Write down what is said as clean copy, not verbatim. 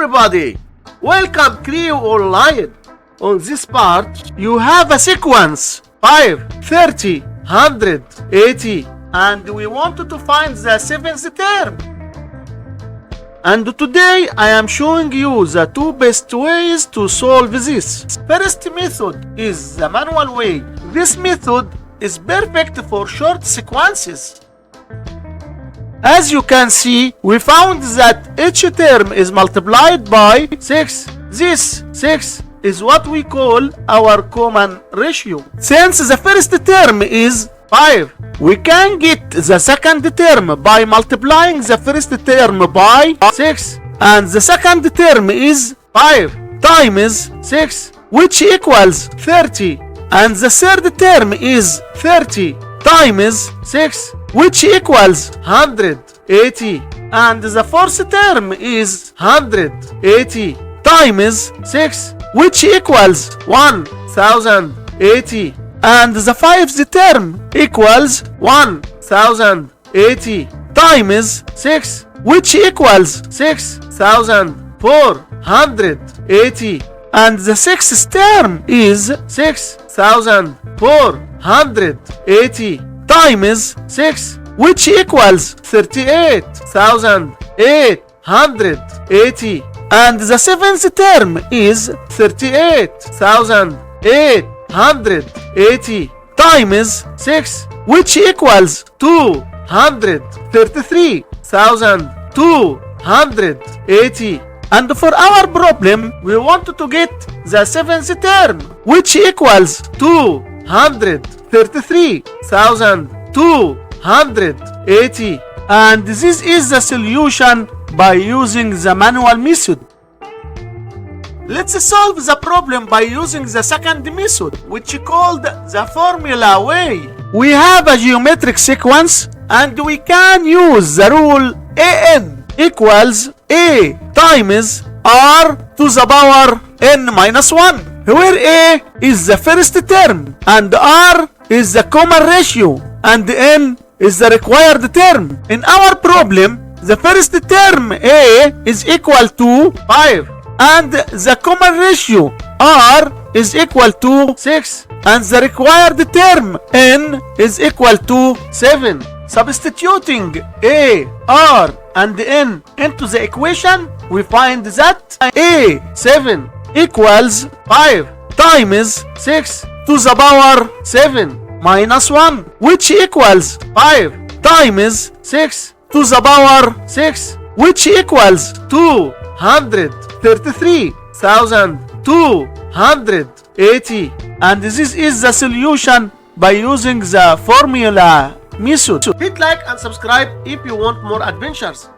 everybody! Welcome Crew Online! On this part, you have a sequence 5, 30, 100, 80, and we wanted to find the seventh term. And today I am showing you the two best ways to solve this. First method is the manual way. This method is perfect for short sequences. As you can see, we found that each term is multiplied by 6. This 6 is what we call our common ratio. Since the first term is 5, we can get the second term by multiplying the first term by 6. And the second term is 5 times 6, which equals 30. And the third term is 30 times 6, which equals 180. And the fourth term is 180 times 6, which equals 1080. And the fifth term equals 1080 times 6, which equals 6480. And the sixth term is 6480 times 6, which equals 38,880. And the seventh term is 38,880 times 6, which equals 233,280. And for our problem, we want to get the seventh term, which equals 233,280. And this is the solution by using the manual method. Let's solve the problem by using the second method, which is called the formula way. We have a geometric sequence and we can use the rule an equals a times r to the power n minus 1, where a is the first term and r is the common ratio and n is the required term. In our problem, the first term a is equal to 5 and the common ratio r is equal to 6 and the required term n is equal to 7. Substituting a, r and n into the equation, we find that a7 equals 5 times 6 to the power 7 minus 1, which equals 5 times 6 to the power 6, which equals 233,280. And this is the solution by using the formula method. Hit like and subscribe if you want more adventures.